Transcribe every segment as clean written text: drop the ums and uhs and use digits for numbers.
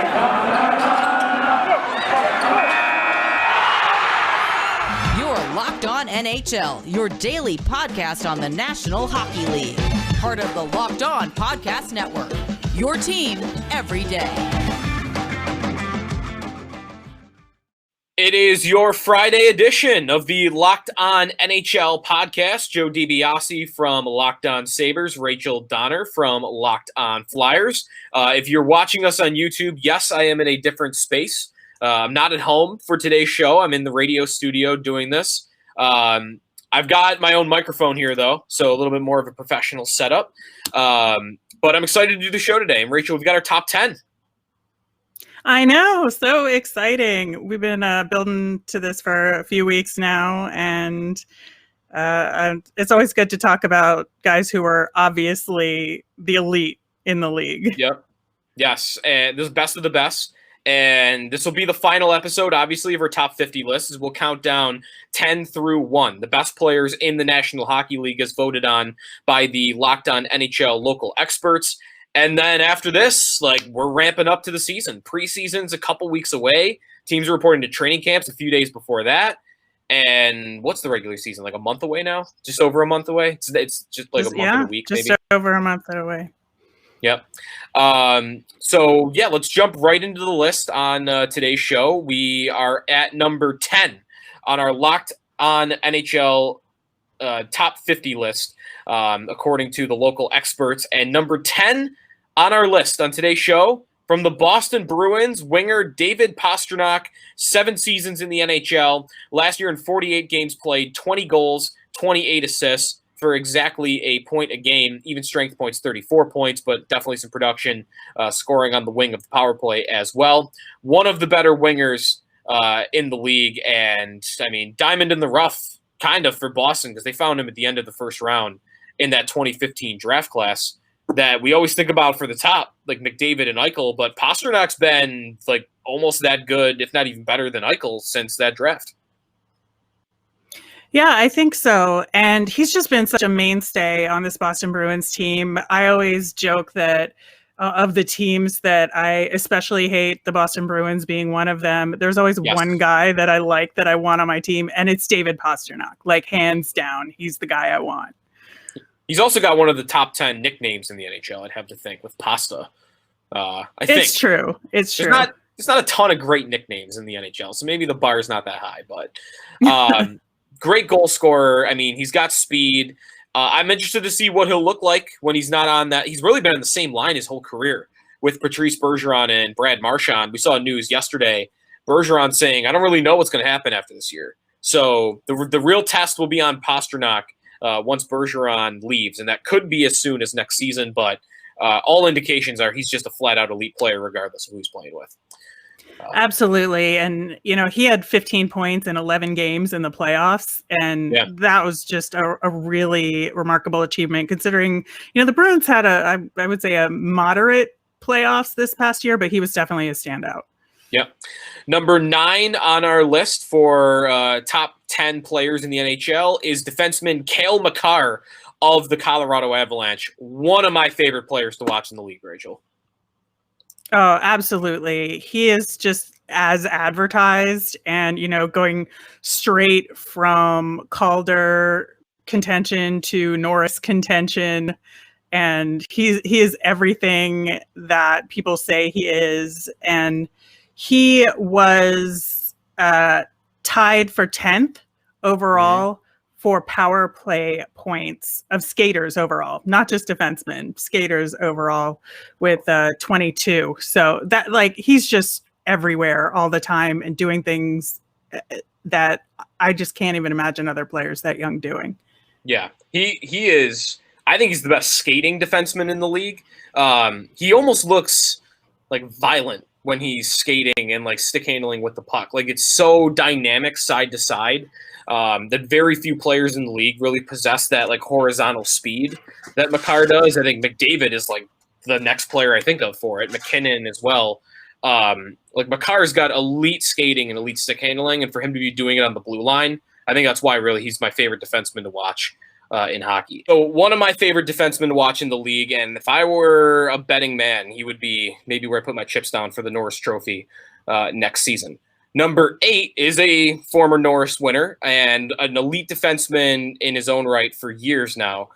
You're Locked On NHL, your daily podcast on the National Hockey League. Part of the Locked On Podcast Network, your team every day. It is your Friday edition of the Locked On NHL podcast. Joe DiBiase from Locked On Sabres, Rachel Donner from Locked On Flyers. If you're watching us on YouTube, yes, I am in a different space. I'm not at home for today's show. I'm in the radio studio doing this. I've got my own microphone here, though, so a little bit more of a professional setup. But I'm excited to do the show today. And Rachel, we've got our top 10. I know, so exciting. We've been building to this for a few weeks now, and it's always good to talk about guys who are obviously the elite in the league. Yep. Yes, and this is best of the best. And this will be the final episode, obviously, of our top 50 list, as we'll count down 10 through 1. The best players in the National Hockey League as voted on by the Locked On NHL local experts. And then after this, we're ramping up to the season. Preseason's a couple weeks away. Teams are reporting to training camps a few days before that. And what's the regular season? Like a month away now? Just over a month away? It's just like a month and a week, just maybe? over a month away. Yep. Let's jump right into the list on today's show. We are at number 10 on our Locked On NHL top 50 list, according to the local experts. And number 10 on our list on today's show, from the Boston Bruins, winger David Pastrnak, 7 seasons in the NHL. Last year in 48 games played, 20 goals, 28 assists for exactly a point a game. Even strength points, 34 points, but definitely some production, scoring on the wing of the power play as well. One of the better wingers in the league, and, diamond in the rough, kind of, for Boston, because they found him at the end of the first round in that 2015 draft class that we always think about for the top, like McDavid and Eichel, but Pasternak's been almost that good, if not even better than Eichel, since that draft. Yeah, I think so. And he's just been such a mainstay on this Boston Bruins team. I always joke that of the teams that I especially hate, the Boston Bruins being one of them, there's always one guy that I like, that I want on my team, and it's David Pastrnak. Hands down, he's the guy I want. He's also got one of the top 10 nicknames in the NHL, I'd have to think, with Pasta. I think. It's true. It's true. There's not a ton of great nicknames in the NHL, so maybe the bar is not that high, but great goal scorer. He's got speed. I'm interested to see what he'll look like when he's not on that. He's really been in the same line his whole career with Patrice Bergeron and Brad Marchand. We saw news yesterday, Bergeron saying, I don't really know what's going to happen after this year. So the real test will be on Pastrnak once Bergeron leaves, and that could be as soon as next season, but all indications are he's just a flat-out elite player regardless of who he's playing with. Absolutely. And, he had 15 points in 11 games in the playoffs. And that was just a really remarkable achievement, considering, the Bruins had I would say a moderate playoffs this past year, but he was definitely a standout. Yep. Number 9 on our list for top 10 players in the NHL is defenseman Cale Makar of the Colorado Avalanche. One of my favorite players to watch in the league, Rachel. Oh, absolutely. He is just as advertised, and, going straight from Calder contention to Norris contention. And he is everything that people say he is. And he was tied for 10th overall for power play points of skaters overall, not just defensemen, skaters overall, with 22. So that he's just everywhere all the time and doing things that I just can't even imagine other players that young doing. Yeah, he is. I think he's the best skating defenseman in the league. He almost looks violent when he's skating and stick handling with the puck. It's so dynamic side to side. That very few players in the league really possess that horizontal speed that Makar does. I think McDavid is the next player I think of for it. MacKinnon as well. Makar's got elite skating and elite stick handling, and for him to be doing it on the blue line, I think that's why really he's my favorite defenseman to watch in hockey. So one of my favorite defensemen to watch in the league, and if I were a betting man, he would be maybe where I put my chips down for the Norris Trophy next season. Number 8 is a former Norris winner and an elite defenseman in his own right for years now.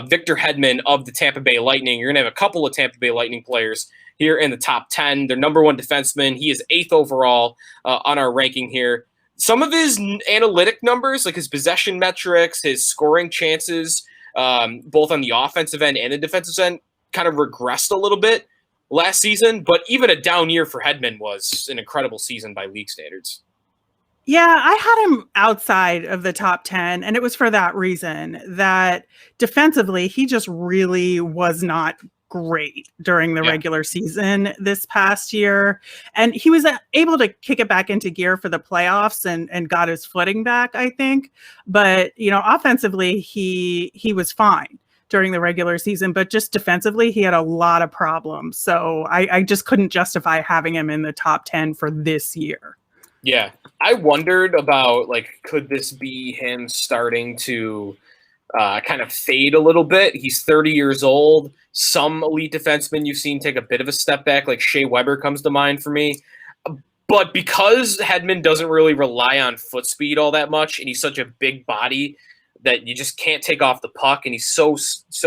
Victor Hedman of the Tampa Bay Lightning. You're going to have a couple of Tampa Bay Lightning players here in the top 10. Their number 1 defenseman. He is 8th overall on our ranking here. Some of his analytic numbers, like his possession metrics, his scoring chances, both on the offensive end and the defensive end, kind of regressed a little bit last season. But even a down year for Hedman was an incredible season by league standards. Yeah, I had him outside of the top 10, and it was for that reason, that defensively, he just really was not great during the regular season this past year. And he was able to kick it back into gear for the playoffs and got his footing back, I think. But, offensively, he was fine during the regular season, but just defensively, he had a lot of problems. So I just couldn't justify having him in the top 10 for this year. Yeah, I wondered about, could this be him starting to kind of fade a little bit? He's 30 years old. Some elite defensemen you've seen take a bit of a step back, like Shea Weber comes to mind for me. But because Hedman doesn't really rely on foot speed all that much, and he's such a big body that you just can't take off the puck, and he's so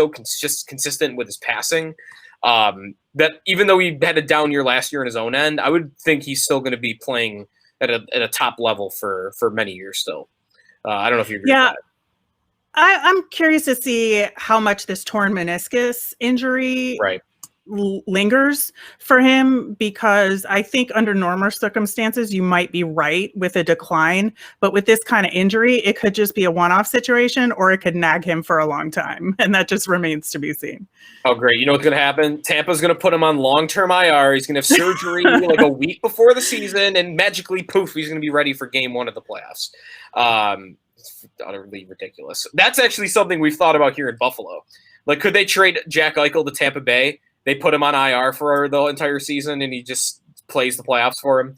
consistent with his passing, that even though he had a down year last year in his own end, I would think he's still going to be playing at a top level for many years still. I don't know if you agree with that. I'm curious to see how much this torn meniscus injury lingers for him, because I think under normal circumstances, you might be right with a decline. But with this kind of injury, it could just be a one-off situation, or it could nag him for a long time. And that just remains to be seen. Oh, great. You know what's going to happen? Tampa's going to put him on long-term IR. He's going to have surgery like a week before the season, and magically, poof, he's going to be ready for game 1 of the playoffs. It's utterly ridiculous. That's actually something we've thought about here in Buffalo. Could they trade Jack Eichel to Tampa Bay? They put him on IR for the entire season, and he just plays the playoffs for him.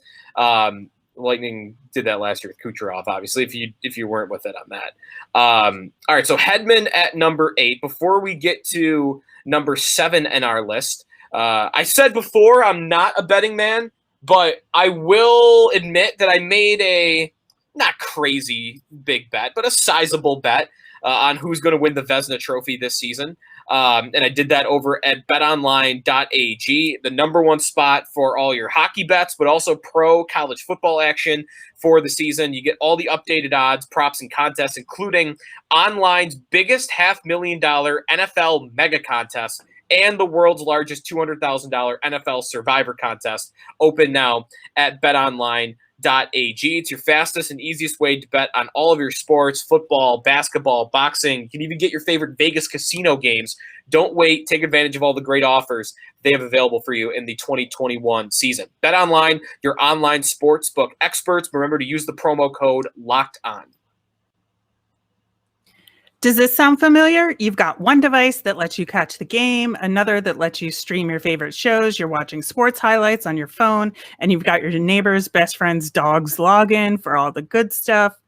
Lightning did that last year with Kucherov, obviously, if you weren't with it on that. All right, so Hedman at number 8. Before we get to number 7 in our list, I said before I'm not a betting man, but I will admit that I made a not crazy big bet, but a sizable bet on who's going to win the Vezina Trophy this season. And I did that over at betonline.ag, the number 1 spot for all your hockey bets, but also pro college football action for the season. You get all the updated odds, props, and contests, including online's biggest $500,000 NFL mega contest and the world's largest $200,000 NFL Survivor contest, open now at betonline.ag. It's your fastest and easiest way to bet on all of your sports, football, basketball, boxing. You can even get your favorite Vegas casino games. Don't wait. Take advantage of all the great offers they have available for you in the 2021 season. BetOnline, your online sportsbook experts. Remember to use the promo code LOCKEDON. Does this sound familiar? You've got one device that lets you catch the game, another that lets you stream your favorite shows. You're watching sports highlights on your phone, and you've got your neighbor's best friend's dog's login for all the good stuff.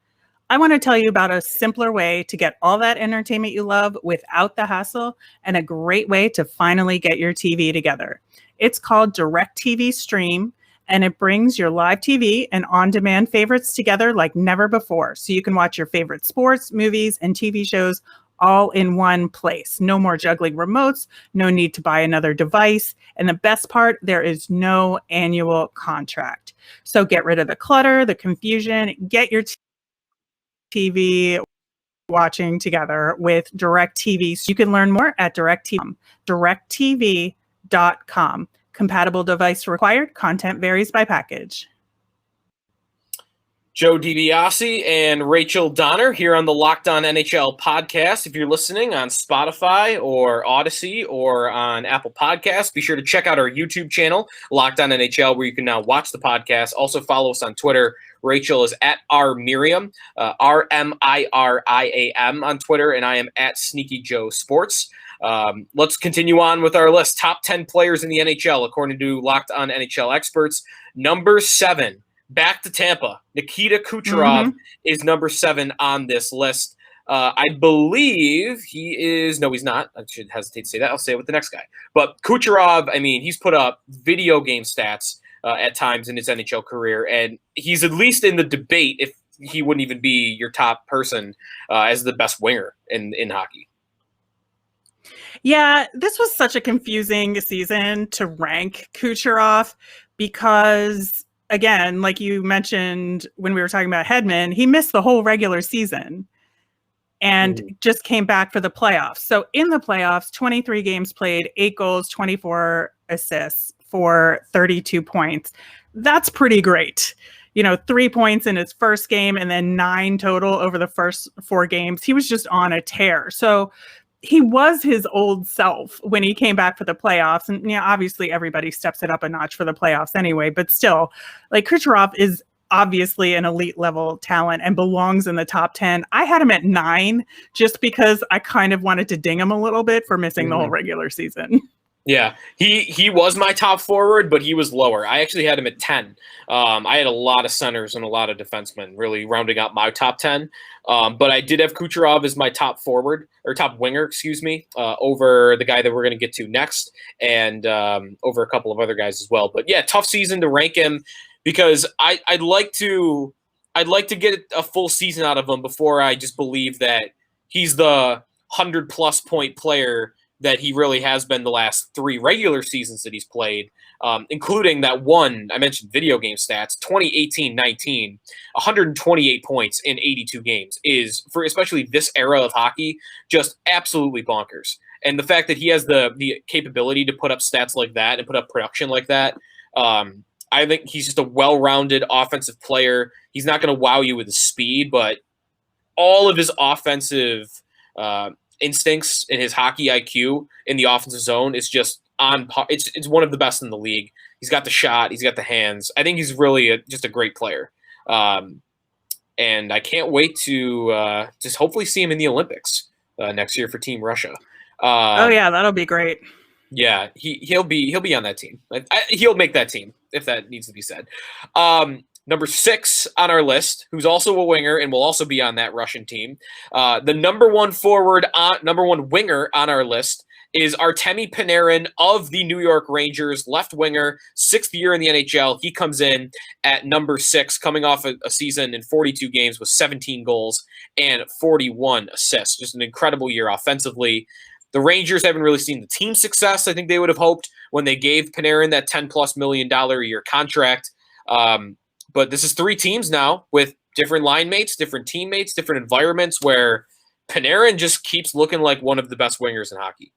I want to tell you about a simpler way to get all that entertainment you love without the hassle, and a great way to finally get your TV together. It's called DirecTV Stream, and it brings your live TV and on-demand favorites together like never before. So you can watch your favorite sports, movies, and TV shows all in one place. No more juggling remotes, no need to buy another device. And the best part, there is no annual contract. So get rid of the clutter, the confusion, get your TV watching together with DirecTV. So you can learn more at directv.com. Compatible device required. Content varies by package. Joe DiBiase and Rachel Donner here on the Locked On NHL podcast. If you're listening on Spotify or Odyssey or on Apple Podcasts, be sure to check out our YouTube channel, Locked On NHL, where you can now watch the podcast. Also follow us on Twitter. Rachel is at rmiriam, RMIRIAM on Twitter, and I am at Sneaky Joe Sports. Let's continue on with our list. Top 10 players in the NHL, according to Locked On NHL experts. Number 7, back to Tampa. Nikita Kucherov is number 7 on this list. I believe he is. No, he's not. I should hesitate to say that. I'll say it with the next guy. But Kucherov, I mean, he's put up video game stats at times in his NHL career, and he's at least in the debate if he wouldn't even be your top person as the best winger in hockey. Yeah, this was such a confusing season to rank Kucherov because, again, like you mentioned when we were talking about Hedman, he missed the whole regular season and just came back for the playoffs. So in the playoffs, 23 games played, 8 goals, 24 assists for 32 points. That's pretty great. 3 points in his first game and then 9 total over the first 4 games. He was just on a tear. So he was his old self when he came back for the playoffs. And obviously everybody steps it up a notch for the playoffs anyway, but still, like, Kucherov is obviously an elite level talent and belongs in the top 10. I had him at 9 just because I kind of wanted to ding him a little bit for missing the whole regular season. Yeah, he was my top forward, but he was lower. I actually had him at 10. I had a lot of centers and a lot of defensemen really rounding out my top 10. But I did have Kucherov as my top forward, or top winger, over the guy that we're going to get to next, and over a couple of other guys as well. But yeah, tough season to rank him because I'd like to get a full season out of him before I just believe that he's the 100+ point player that he really has been the last 3 regular seasons that he's played, including that one I mentioned video game stats, 2018-19, 128 points in 82 games is, for especially this era of hockey, just absolutely bonkers. And the fact that he has the capability to put up stats like that and put up production like that, I think he's just a well-rounded offensive player. He's not going to wow you with his speed, but all of his offensive instincts and his hockey IQ in the offensive zone is just on par. It's one of the best in the league. He's got the shot. He's got the hands. I think he's really just a great player. And I can't wait to just hopefully see him in the Olympics next year for Team Russia. Oh yeah, that'll be great. Yeah, he'll be on that team. He'll make that team if that needs to be said. Number 6 on our list, who's also a winger and will also be on that Russian team. The number one winger on our list is Artemi Panarin of the New York Rangers, left winger, 6th year in the NHL. He comes in at number 6, coming off a season in 42 games with 17 goals and 41 assists. Just an incredible year offensively. The Rangers haven't really seen the team success I think they would have hoped when they gave Panarin that $10+ million a year contract. But this is 3 teams now with different line mates, different teammates, different environments where Panarin just keeps looking like one of the best wingers in hockey.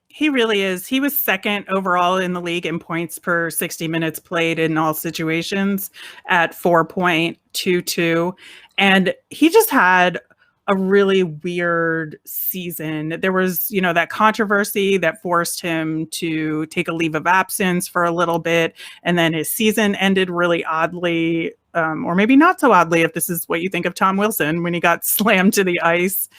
He really is. He was 2nd overall in the league in points per 60 minutes played in all situations at 4.22. And he just had a really weird season. There was, that controversy that forced him to take a leave of absence for a little bit. And then his season ended really oddly, or maybe not so oddly, if this is what you think of Tom Wilson, when he got slammed to the ice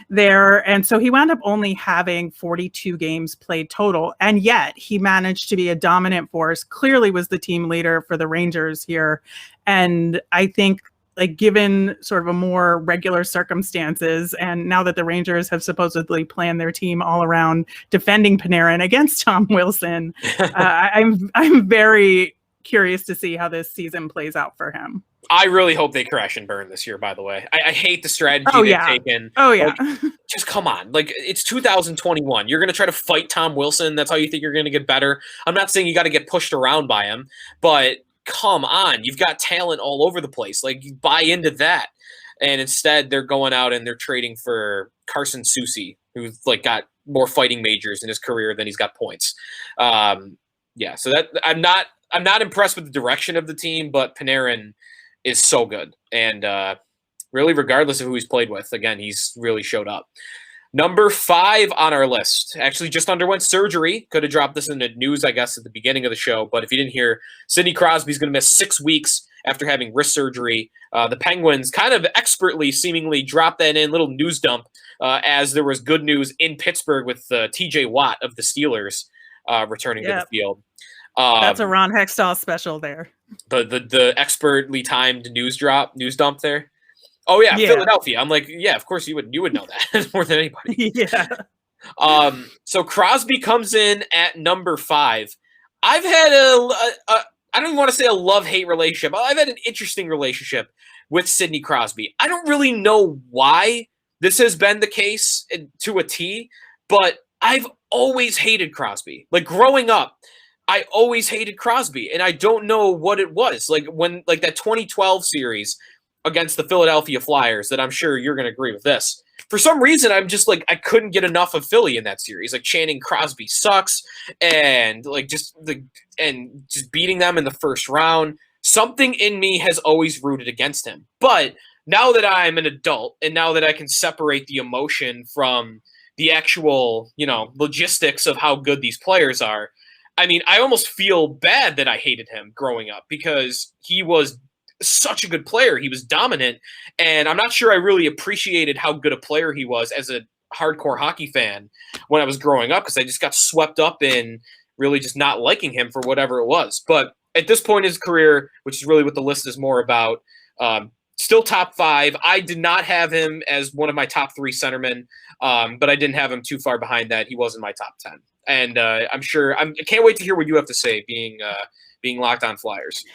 there. And so he wound up only having 42 games played total. And yet he managed to be a dominant force, clearly was the team leader for the Rangers here. And I think, like, given sort of a more regular circumstances, and now that the Rangers have supposedly planned their team all around defending Panarin against Tom Wilson, I'm very curious to see how this season plays out for him. I really hope they crash and burn this year, by the way. I hate the strategy they've taken. Oh, yeah. Like, just come on. Like, it's 2021. You're going to try to fight Tom Wilson. That's how you think you're going to get better. I'm not saying you got to get pushed around by him, but come on, you've got talent all over the place. Like, you buy into that. And instead they're going out and they're trading for Carson Soucy, who's like got more fighting majors in his career than he's got points. So that I'm not impressed with the direction of the team, but Panarin is so good. And really, regardless of who he's played with, again, he's really showed up. Number 5 on our list actually just underwent surgery. Could have dropped this in the news, I guess, at the beginning of the show. But if you didn't hear, Sidney Crosby's going to miss 6 weeks after having wrist surgery. The Penguins kind of expertly, seemingly dropped that in, little news dump, as there was good news in Pittsburgh with TJ Watt of the Steelers returning to the field. That's a Ron Hextall special there. The expertly timed news dump there. Oh yeah, Yeah. Philadelphia. I'm like, yeah, of course you would know that more than anybody. Yeah. So Crosby comes in at number 5. I've had a I don't even want to say a love-hate relationship. I've had an interesting relationship with Sidney Crosby. I don't really know why this has been the case to a T, but I've always hated Crosby. Like growing up, I always hated Crosby, and I don't know what it was. Like when that 2012 series against the Philadelphia Flyers, that I'm sure you're going to agree with this. For some reason, I'm just like I couldn't get enough of Philly in that series, like chanting Crosby sucks and just beating them in the first round. Something in me has always rooted against him. But now that I'm an adult and now that I can separate the emotion from the actual, logistics of how good these players are, I mean, I almost feel bad that I hated him growing up because he was such a good player. He was dominant, and I'm not sure I really appreciated how good a player he was as a hardcore hockey fan when I was growing up because I just got swept up in really just not liking him for whatever it was. But at this point in his career, which is really what the list is more about, still top 5. I did not have him as one of my top 3 centermen, but I didn't have him too far behind that. He was in my top 10. And I can't wait to hear what you have to say being Locked On Flyers.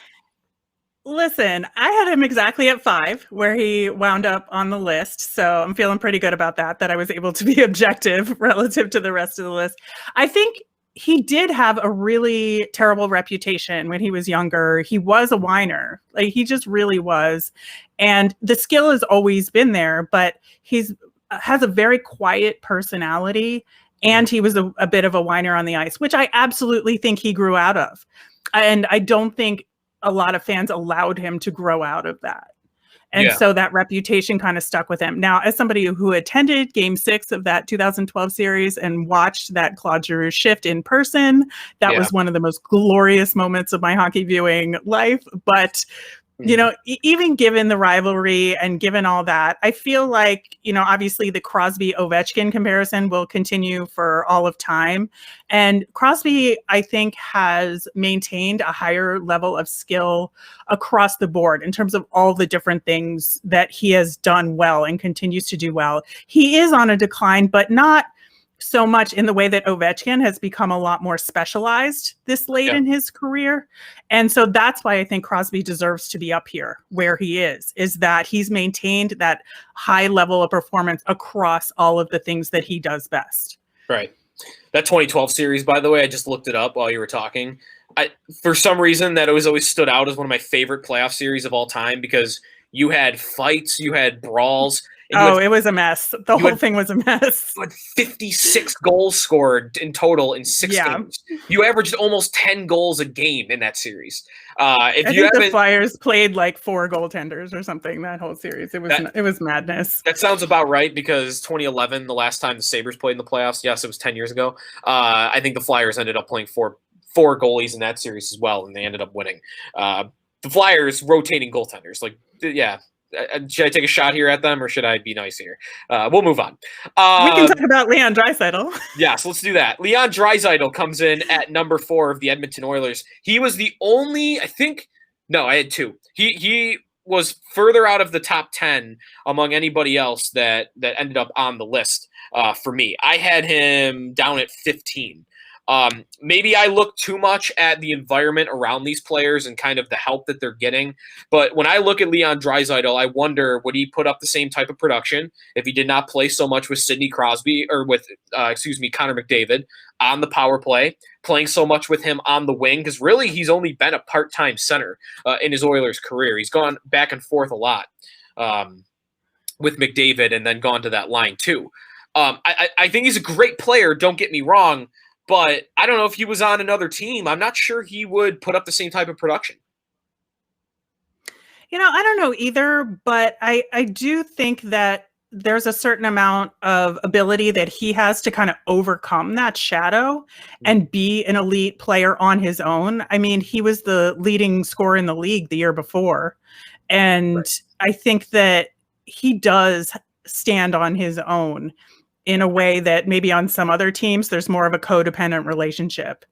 Listen, I had him exactly at 5 where he wound up on the list. So I'm feeling pretty good about that I was able to be objective relative to the rest of the list. I think he did have a really terrible reputation when he was younger. He was a whiner. Like he just really was. And the skill has always been there, but has a very quiet personality. And he was a bit of a whiner on the ice, which I absolutely think he grew out of. And I don't think a lot of fans allowed him to grow out of that. And so that reputation kind of stuck with him. Now, as somebody who attended Game 6 of that 2012 series and watched that Claude Giroux shift in person, that was one of the most glorious moments of my hockey viewing life. But even given the rivalry and given all that, I feel like, obviously the Crosby Ovechkin comparison will continue for all of time. And Crosby, I think, has maintained a higher level of skill across the board in terms of all the different things that he has done well and continues to do well. He is on a decline, but not so much in the way that Ovechkin has become a lot more specialized this late in his career. And so that's why I think Crosby deserves to be up here where he is that he's maintained that high level of performance across all of the things that he does best. Right. That 2012 series, by the way, I just looked it up while you were talking. For some reason, that always stood out as one of my favorite playoff series of all time because you had fights, you had brawls. It was a mess. The whole thing was a mess. You had 56 goals scored in total in 6 games. You averaged almost 10 goals a game in that series. I think the Flyers played like 4 goaltenders or something that whole series. It was madness. That sounds about right because 2011, the last time the Sabres played in the playoffs, yes, it was 10 years ago. I think the Flyers ended up playing four goalies in that series as well, and they ended up winning. The Flyers rotating goaltenders, should I take a shot here at them, or should I be nice here? We'll move on. We can talk about Leon Draisaitl. Yes, let's do that. Leon Draisaitl comes in at number 4 of the Edmonton Oilers. He was the only, I had 2. He was further out of the top 10 among anybody else that ended up on the list for me. I had him down at 15. Maybe I look too much at the environment around these players and kind of the help that they're getting. But when I look at Leon Draisaitl, I wonder, would he put up the same type of production if he did not play so much with Sidney Crosby or with, Connor McDavid on the power play, playing so much with him on the wing? Because really, he's only been a part-time center in his Oilers career. He's gone back and forth a lot with McDavid and then gone to that line too. I think he's a great player, don't get me wrong. But I don't know if he was on another team. I'm not sure he would put up the same type of production. I don't know either, but I do think that there's a certain amount of ability that he has to kind of overcome that shadow and be an elite player on his own. I mean, he was the leading scorer in the league the year before. And I think that he does stand on his own in a way that maybe on some other teams, there's more of a codependent relationship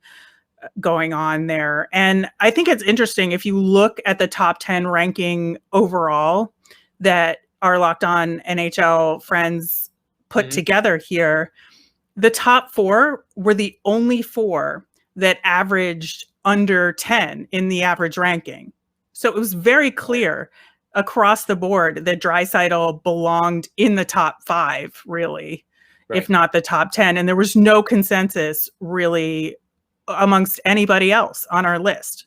going on there. And I think it's interesting if you look at the top 10 ranking overall that our Locked On NHL friends put together here, the top 4 were the only 4 that averaged under 10 in the average ranking. So it was very clear across the board that DRAISAITL belonged in the top 5, really, if not the top 10. And there was no consensus really amongst anybody else on our list.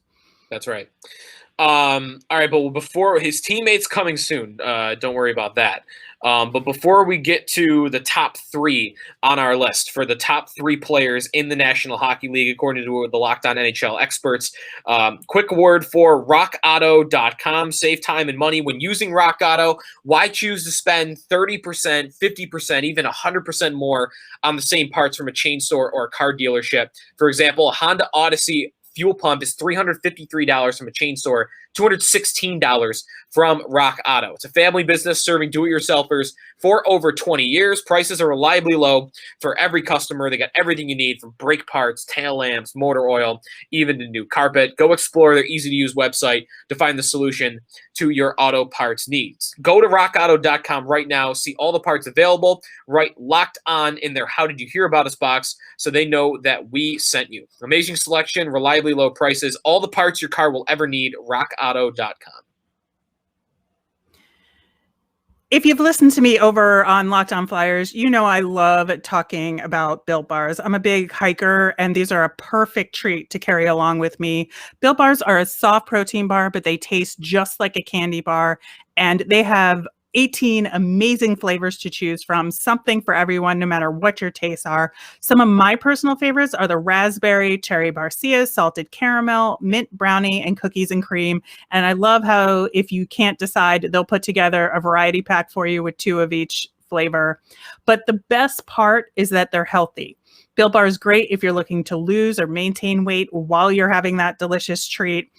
That's right. All right, but before his teammates coming soon, don't worry about that. But before we get to the top 3 on our list for the top 3 players in the National Hockey League, according to the Locked On NHL experts, quick word for rockauto.com. Save time and money when using Rock Auto. Why choose to spend 30%, 50%, even 100% more on the same parts from a chain store or a car dealership? For example, a Honda Odyssey fuel pump is $353 from a chain store, $216 from Rock Auto. It's a family business serving do-it-yourselfers for over 20 years. Prices are reliably low for every customer. They got everything you need from brake parts, tail lamps, motor oil, even a new carpet. Go explore their easy-to-use website to find the solution to your auto parts needs. Go to rockauto.com right now. See all the parts available. Write Locked On in their How Did You Hear About Us box so they know that we sent you. Amazing selection, reliably low prices, all the parts your car will ever need. rockauto.com. If you've listened to me over on Locked On Flyers, you know I love talking about Built Bars. I'm a big hiker, and these are a perfect treat to carry along with me. Built Bars are a soft protein bar, but they taste just like a candy bar, and they have 18 amazing flavors to choose from, something for everyone, no matter what your tastes are. Some of my personal favorites are the raspberry, cherry barcia, salted caramel, mint brownie, and cookies and cream. And I love how if you can't decide, they'll put together a variety pack for you with 2 of each flavor. But the best part is that they're healthy. Built Bar is great if you're looking to lose or maintain weight while you're having that delicious treat.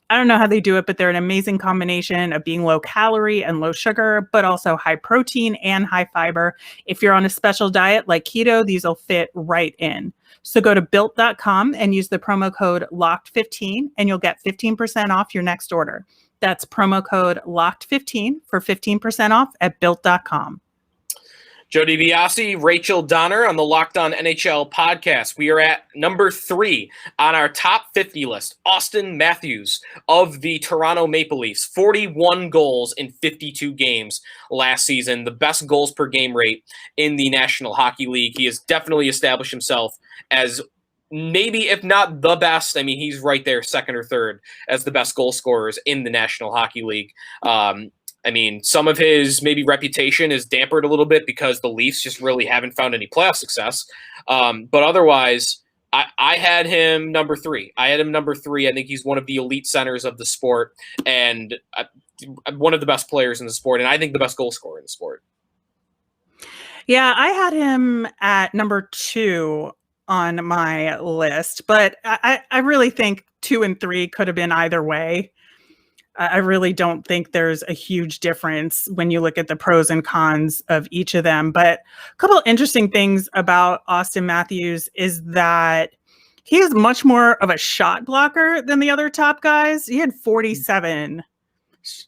I don't know how they do it, but they're an amazing combination of being low calorie and low sugar, but also high protein and high fiber. If you're on a special diet like keto, these will fit right in. So go to built.com and use the promo code LOCKED15 and you'll get 15% off your next order. That's promo code LOCKED15 for 15% off at built.com. Joe DiBiase, Rachel Donner on the Locked On NHL podcast. We are at number 3 on our top 50 list. Auston Matthews of the Toronto Maple Leafs, 41 goals in 52 games last season, the best goals per game rate in the National Hockey League. He has definitely established himself as maybe, if not the best, I mean, he's right there, second or third, as the best goal scorers in the National Hockey League. I mean, some of his maybe reputation is dampered a little bit because the Leafs just really haven't found any playoff success. But otherwise, I had him number 3. I think he's one of the elite centers of the sport and one of the best players in the sport, and I think the best goal scorer in the sport. Yeah, I had him at number 2 on my list, but I really think 2 and 3 could have been either way. I really don't think there's a huge difference when you look at the pros and cons of each of them. But a couple of interesting things about Auston Matthews is that he is much more of a shot blocker than the other top guys. He had 47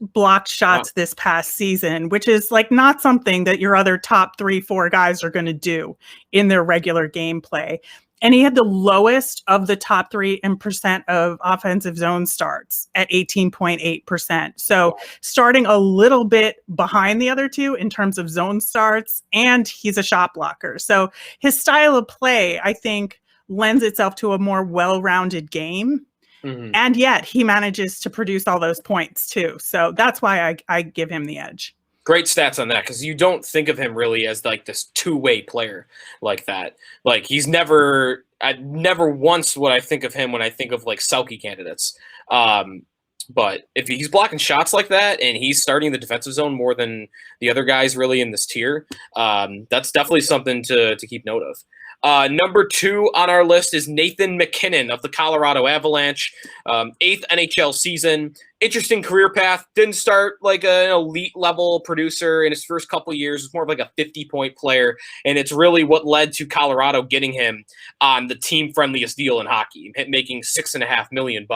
blocked shots this past season, which is like not something that your other top 3-4 guys are going to do in their regular gameplay. And he had the lowest of the top 3 in percent of offensive zone starts at 18.8%. So starting a little bit behind the other 2 in terms of zone starts, and he's a shot blocker. So his style of play, I think, lends itself to a more well-rounded game. Mm-hmm. And yet he manages to produce all those points too. So that's why I give him the edge. Great stats on that, because you don't think of him really as like this two-way player like that. Like he's never once would I think of him when I think of like Selke candidates. But if he's blocking shots like that and he's starting the defensive zone more than the other guys really in this tier, that's definitely something to keep note of. Number 2 on our list is Nathan MacKinnon of the Colorado Avalanche. 8th NHL season, interesting career path. Didn't start like an elite level producer in his first couple of years. It's more of like a 50-point player, and it's really what led to Colorado getting him on the team friendliest deal in hockey, making $6.5 million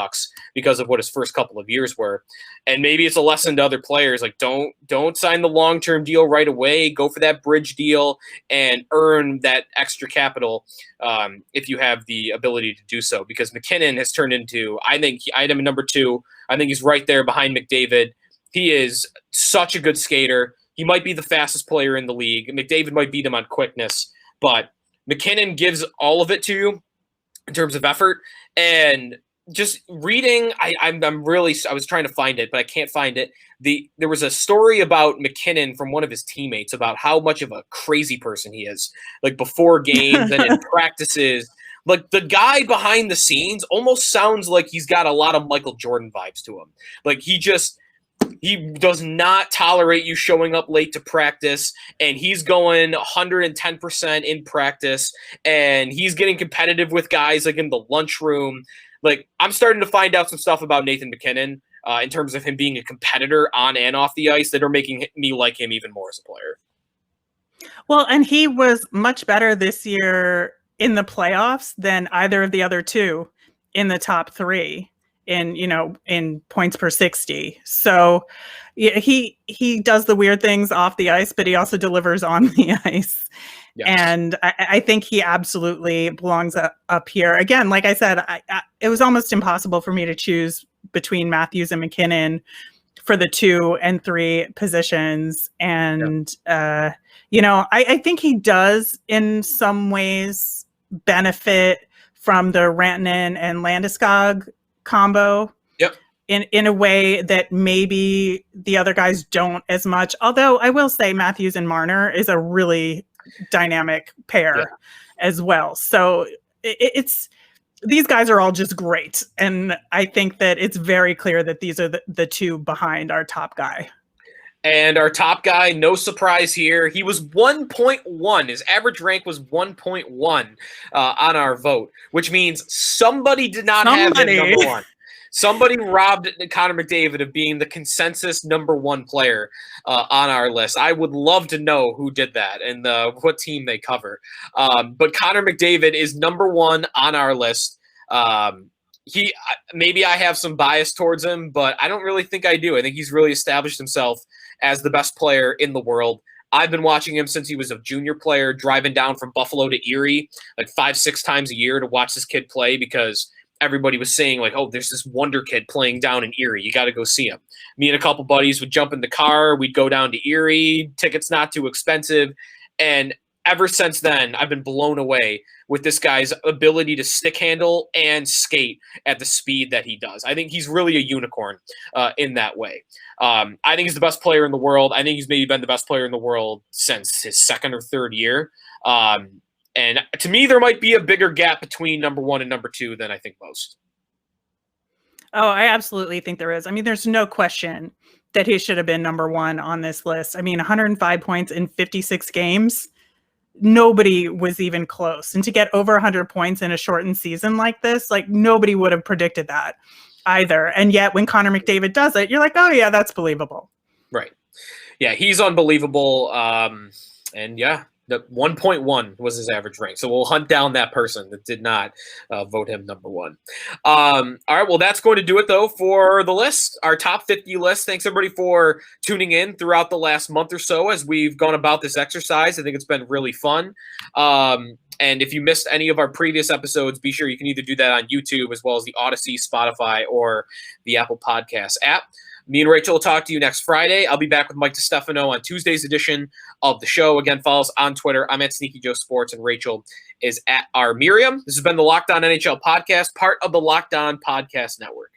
because of what his first couple of years were. And maybe it's a lesson to other players, like don't sign the long-term deal right away. Go for that bridge deal and earn that extra capital if you have the ability to do so. Because MacKinnon has turned into, I had him at number 2. I think he's right there behind McDavid. He is such a good skater. He might be the fastest player in the league. McDavid might beat him on quickness, but MacKinnon gives all of it to you in terms of effort. And just reading, I was trying to find it, but I can't find it. There was a story about MacKinnon from one of his teammates about how much of a crazy person he is, like before games and in practices. Like the guy behind the scenes almost sounds like he's got a lot of Michael Jordan vibes to him. Like he does not tolerate you showing up late to practice, and he's going 110% in practice, and he's getting competitive with guys like in the lunchroom. Like I'm starting to find out some stuff about Nathan MacKinnon in terms of him being a competitor on and off the ice that are making me like him even more as a player. Well, and he was much better this year in the playoffs than either of the other two in the top 3 in points per 60. So yeah, he does the weird things off the ice, but he also delivers on the ice. Yes. And I think he absolutely belongs up here. Again, like I said, it was almost impossible for me to choose between Matthews and MacKinnon for the 2 and 3 positions. And, I think he does in some ways benefit from the Rantanen and Landeskog combo. Yep. In a way that maybe the other guys don't as much. Although I will say Matthews and Marner is a really dynamic pair as well. So it's these guys are all just great. And I think that it's very clear that these are the 2 behind our top guy. And our top guy, no surprise here, he was 1.1. His average rank was 1.1 on our vote, which means somebody did not have him number 1. Somebody robbed Connor McDavid of being the consensus number 1 player on our list. I would love to know who did that and what team they cover. But Connor McDavid is number 1 on our list. Maybe I have some bias towards him, but I don't really think I do. I think he's really established himself as the best player in the world. I've been watching him since he was a junior player, driving down from Buffalo to Erie like 5-6 times a year to watch this kid play because everybody was saying like, oh, there's this wonder kid playing down in Erie. You got to go see him. Me and a couple buddies would jump in the car. We'd go down to Erie. Tickets not too expensive. And ever since then, I've been blown away with this guy's ability to stick handle and skate at the speed that he does. I think he's really a unicorn in that way. I think he's the best player in the world. I think he's maybe been the best player in the world since his 2nd or 3rd year. And to me, there might be a bigger gap between number 1 and number 2 than I think most. Oh, I absolutely think there is. I mean, there's no question that he should have been number 1 on this list. I mean, 105 points in 56 games. Nobody was even close. And to get over 100 points in a shortened season like this, like nobody would have predicted that either. And yet when Connor McDavid does it, you're like, oh yeah, that's believable. Right. Yeah, he's unbelievable. And yeah, the 1.1 was his average rank. So we'll hunt down that person that did not vote him number 1. All right, well, that's going to do it, though, for the list, our top 50 list. Thanks, everybody, for tuning in throughout the last month or so as we've gone about this exercise. I think it's been really fun. And if you missed any of our previous episodes, be sure you can either do that on YouTube as well as the Odyssey, Spotify, or the Apple Podcasts app. Me and Rachel will talk to you next Friday. I'll be back with Mike DiStefano on Tuesday's edition of the show. Again, follow us on Twitter. I'm at Sneaky Joe Sports, and Rachel is at our Miriam. This has been the Locked On NHL podcast, part of the Locked On Podcast Network.